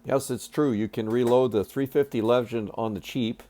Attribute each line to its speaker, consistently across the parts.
Speaker 1: Yes, it's true. You can reload the 350 Legend on the cheap.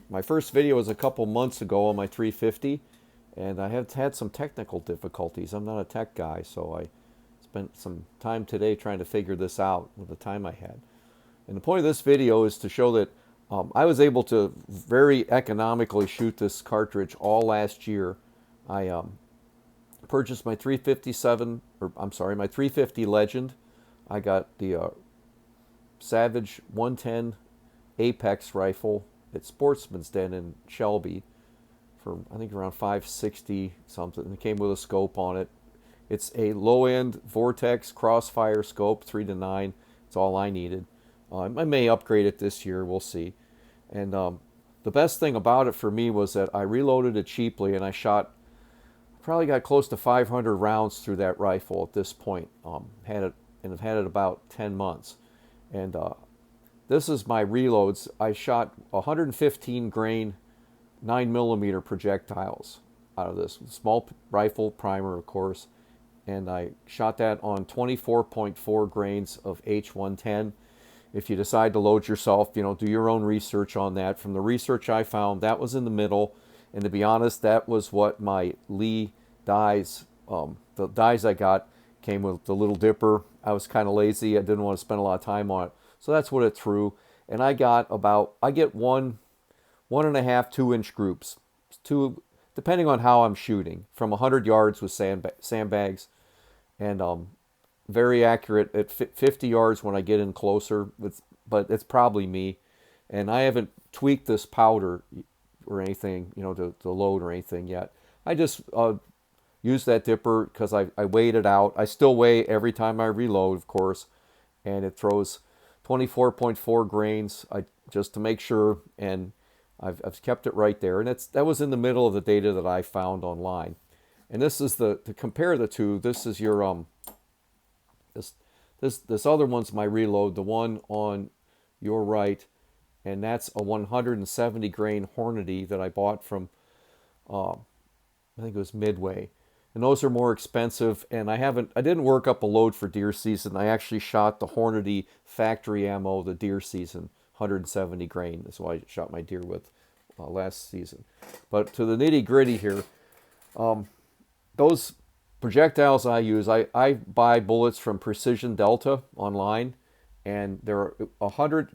Speaker 1: My first video was a couple months ago on my 350, and I have had some technical difficulties. I'm not a tech guy, so I spent some time today trying to figure this out with the time I had. And the point of this video is to show that I was able to very economically shoot this cartridge all last year. I purchased my 357, or I'm sorry, my 350 Legend. I got the Savage 110 Apex rifle at Sportsman's Den in Shelby for I think around 560 something. It came with a scope on it. It's a low-end Vortex Crossfire scope, 3 to 9. It's all I needed. I may upgrade it this year. We'll see. And the best thing about it for me was that I reloaded it cheaply, and I shot probably got close to 500 rounds through that rifle at this point. Had it and have had it about 10 months. And this is my reloads. I shot 115 grain 9mm projectiles out of this small rifle primer, of course, and I shot that on 24.4 grains of H110. If you decide to load yourself, do your own research on that. From the research I found, that was in the middle, and to be honest, that was what my Lee dies, the dies I got came with the Little Dipper. I was kind of lazy. I didn't want to spend a lot of time on it, so that's what it threw. And I get one and a half 2-inch groups, two depending on how I'm shooting, from 100 yards with sandbags, and very accurate at 50 yards when I get in closer. But it's probably me, and I haven't tweaked this powder or anything, to load or anything yet. I just use that dipper because I weighed it out. I still weigh every time I reload, of course, and it throws 24.4 grains just to make sure, and I've kept it right there. And that was in the middle of the data that I found online. And this is to compare the two. This is your this this other one's my reload, the one on your right, and that's a 170 grain Hornady that I bought from I think it was Midway. And those are more expensive, and I didn't work up a load for deer season. I actually shot the Hornady factory ammo, the deer season, 170 grain. That's what I shot my deer with last season. But to the nitty gritty here, those projectiles I use, I buy bullets from Precision Delta online, and they're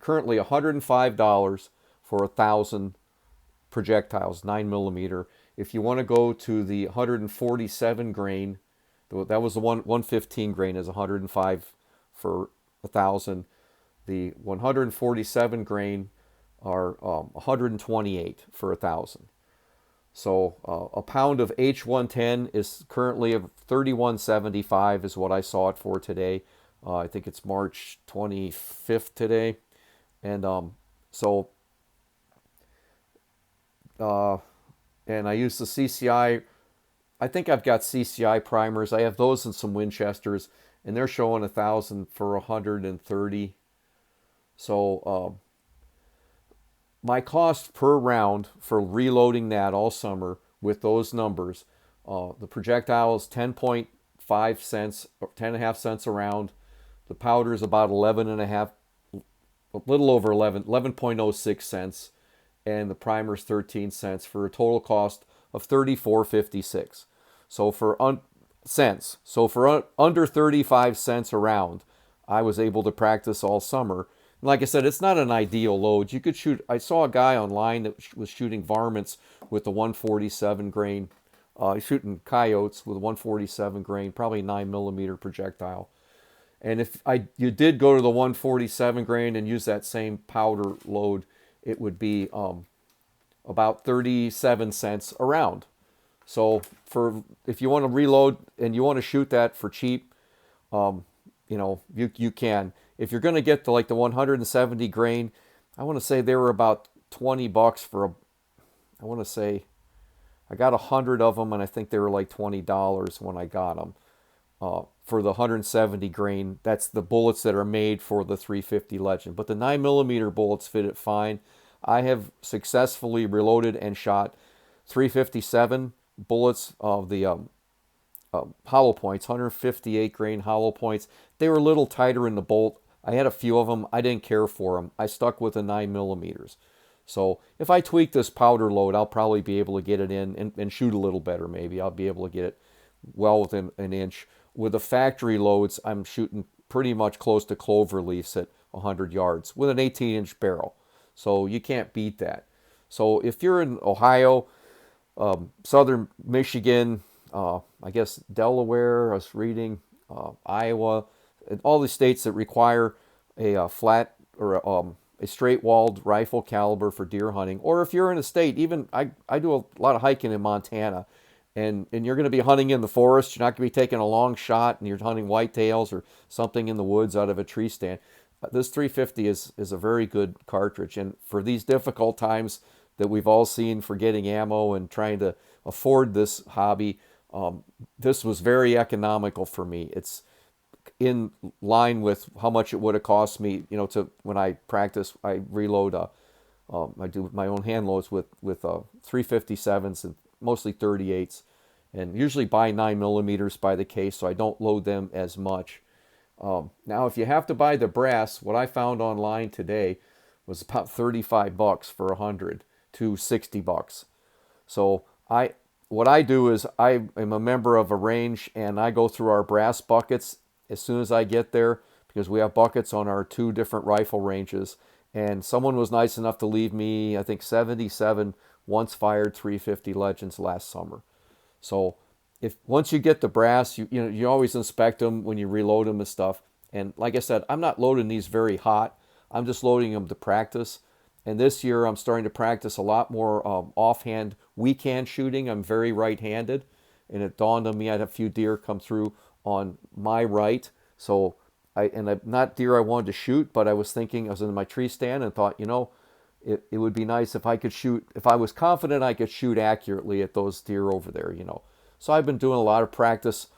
Speaker 1: currently $105 for 1,000 projectiles, 9mm. If you want to go to the 147 grain, that was the 115 grain is 105 for 1,000. The 147 grain are 128 for 1,000. So a pound of H110 is currently 31.75 is what I saw it for today. I think it's March 25th today, and so uh, and I use the CCI. I think I've got CCI primers. I have those and some Winchesters, and they're showing 1,000 for 130. So my cost per round for reloading that all summer with those numbers, the projectile is 10.5 cents, or 10 and a half cents a round. The powder is about 11 and a half, a little over 11.06 cents, and the primer is 13 cents for a total cost of 34.56. So for cents, so for under 35 cents a round, I was able to practice all summer. Like I said, it's not an ideal load. You could shoot. I saw a guy online that was shooting varmints with the 147 grain. Shooting coyotes with a 147 grain, probably 9mm projectile. And if you did go to the 147 grain and use that same powder load, it would be about 37 cents a round. So if you want to reload and you want to shoot that for cheap, you can. If you're going to get to like the 170 grain, I want to say they were about $20 for I want to say I got 100 of them, and I think they were like $20 when I got them. For the 170 grain, that's the bullets that are made for the 350 Legend. But the 9mm bullets fit it fine. I have successfully reloaded and shot 357 bullets of the hollow points, 158 grain hollow points. They were a little tighter in the bolt. I had a few of them. I didn't care for them. I stuck with the 9 millimeters. So if I tweak this powder load, I'll probably be able to get it in and shoot a little better. Maybe I'll be able to get it well within an inch. With the factory loads, I'm shooting pretty much close to clover leaves at 100 yards with an 18-inch barrel. So you can't beat that. So if you're in Ohio, southern Michigan, I guess Delaware, I was reading, Iowa, and all the states that require a flat or a straight-walled rifle caliber for deer hunting, or if you're in a state, even I do a lot of hiking in Montana, and you're going to be hunting in the forest. You're not going to be taking a long shot, and you're hunting whitetails or something in the woods out of a tree stand. This 350 is a very good cartridge, and for these difficult times that we've all seen for getting ammo and trying to afford this hobby, this was very economical for me. It's in line with how much it would have cost me, to when I practice, I reload. I do my own hand loads with 357s and mostly 38s, and usually buy 9 millimeters by the case, so I don't load them as much. Now, if you have to buy the brass, what I found online today was about $35 for 100 to $60. So what I do is I am a member of a range, and I go through our brass buckets as soon as I get there, because we have buckets on our 2 different rifle ranges. And someone was nice enough to leave me, I think, 77 once fired 350 Legends last summer. So if once you get the brass, you always inspect them when you reload them and stuff. And like I said, I'm not loading these very hot. I'm just loading them to practice. And this year I'm starting to practice a lot more offhand weak hand shooting. I'm very right-handed, and it dawned on me I had a few deer come through on my right. So not deer I wanted to shoot, but I was thinking, I was in my tree stand and thought, it would be nice if I could shoot, if I was confident I could shoot accurately at those deer over there. So I've been doing a lot of practice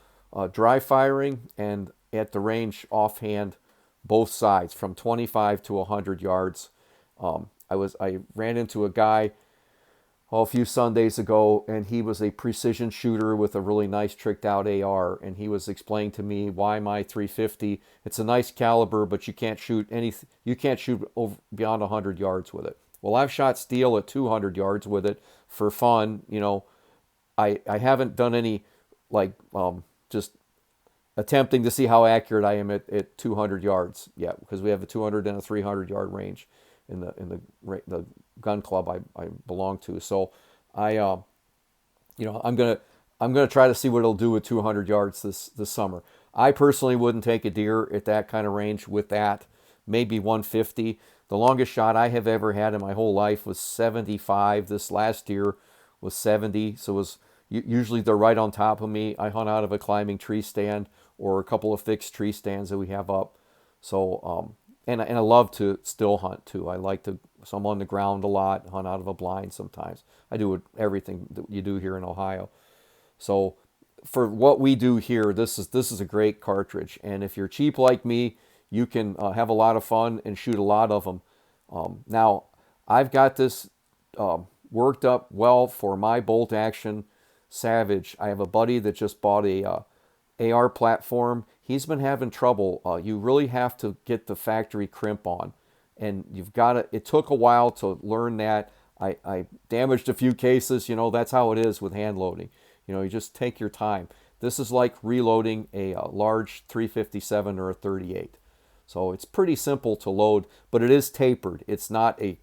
Speaker 1: dry firing and at the range offhand, both sides from 25 to 100 yards. I ran into a guy a few Sundays ago, and he was a precision shooter with a really nice tricked out AR, and he was explaining to me why my 350, it's a nice caliber, but you can't shoot over beyond 100 yards with it. Well, I've shot steel at 200 yards with it for fun. I haven't done any just attempting to see how accurate I am at 200 yards yet, because we have a 200 and a 300 yard range in the gun club I belong to. So I'm gonna try to see what it'll do with 200 yards this summer. I personally wouldn't take a deer at that kind of range with that. Maybe 150. The longest shot I have ever had in my whole life was 75. This last deer was 70. So it was usually they're right on top of me. I hunt out of a climbing tree stand or a couple of fixed tree stands that we have up. So and I love to still hunt too. So I'm on the ground a lot, hunt out of a blind sometimes. I do everything that you do here in Ohio. So for what we do here, this is a great cartridge. And if you're cheap like me, you can have a lot of fun and shoot a lot of them. Now, I've got this worked up well for my bolt action Savage. I have a buddy that just bought a AR platform. He's been having trouble. You really have to get the factory crimp on, and you've got to. It took a while to learn that. I damaged a few cases. That's how it is with hand loading. You just take your time. This is like reloading a large 357 or a 38. So it's pretty simple to load, but it is tapered. It's not a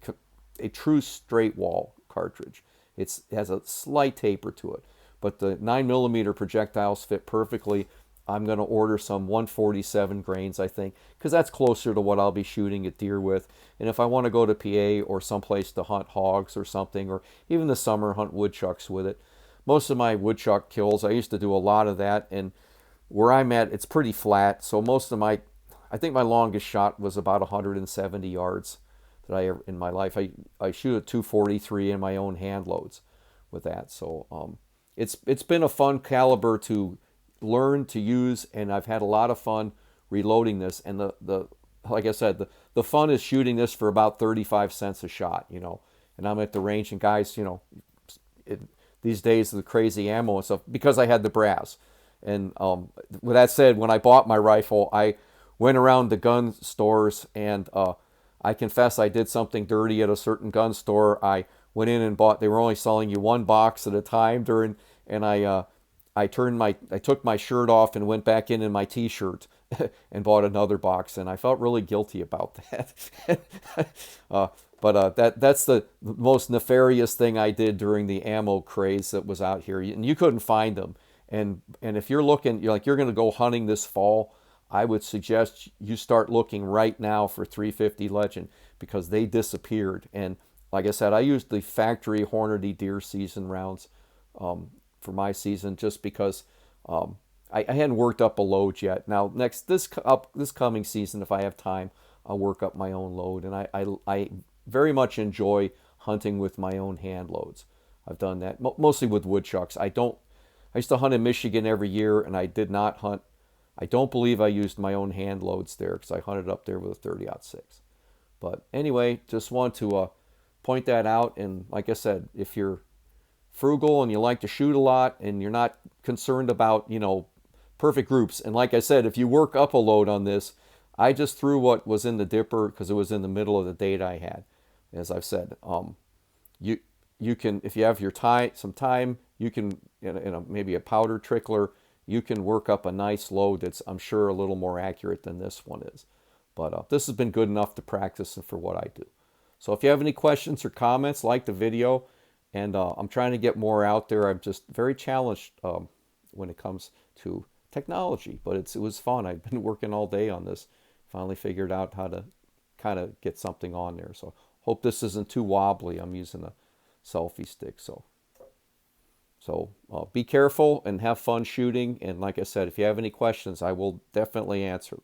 Speaker 1: true straight wall cartridge. It has a slight taper to it, but the 9mm projectiles fit perfectly. I'm going to order some 147 grains, I think, because that's closer to what I'll be shooting at deer with. And if I want to go to PA or someplace to hunt hogs or something, or even the summer hunt woodchucks with it. Most of my woodchuck kills, I used to do a lot of that, and where I'm at, it's pretty flat. So I think my longest shot was about 170 yards that in my life. I shoot a 243 in my own hand loads with that. So it's been a fun caliber to learn to use, and I've had a lot of fun reloading this. And the like I said, the fun is shooting this for about 35 cents a shot, and I'm at the range, and guys, these days the crazy ammo and stuff, because I had the brass. And with that said, when I bought my rifle, I went around the gun stores, and I confess I did something dirty at a certain gun store. I went in and bought. They were only selling you one box at a time during, and I took my shirt off and went back in my T-shirt and bought another box, and I felt really guilty about that. That's the most nefarious thing I did during the ammo craze that was out here, and you couldn't find them. And if you're looking, you're going to go hunting this fall, I would suggest you start looking right now for 350 Legend, because they disappeared. And like I said, I used the factory Hornady deer season rounds for my season, just because I hadn't worked up a load yet. Now this coming season, if I have time, I'll work up my own load, and I very much enjoy hunting with my own hand loads. I've done that mostly with woodchucks. I used to hunt in Michigan every year, and I did not hunt. I don't believe I used my own hand loads there, because I hunted up there with a 30-06. But anyway, just want to point that out. And like I said, if you're frugal and you like to shoot a lot and you're not concerned about, perfect groups. And like I said, if you work up a load on this, I just threw what was in the dipper because it was in the middle of the date I had. As I've said, you can, if you have some time, you can maybe a powder trickler, you can work up a nice load that's, I'm sure, a little more accurate than this one is. But this has been good enough to practice for what I do. So if you have any questions or comments, like the video. And I'm trying to get more out there. I'm just very challenged when it comes to technology. But it was fun. I've been working all day on this. Finally figured out how to kind of get something on there. So hope this isn't too wobbly. I'm using a selfie stick. So be careful and have fun shooting. And like I said, if you have any questions, I will definitely answer.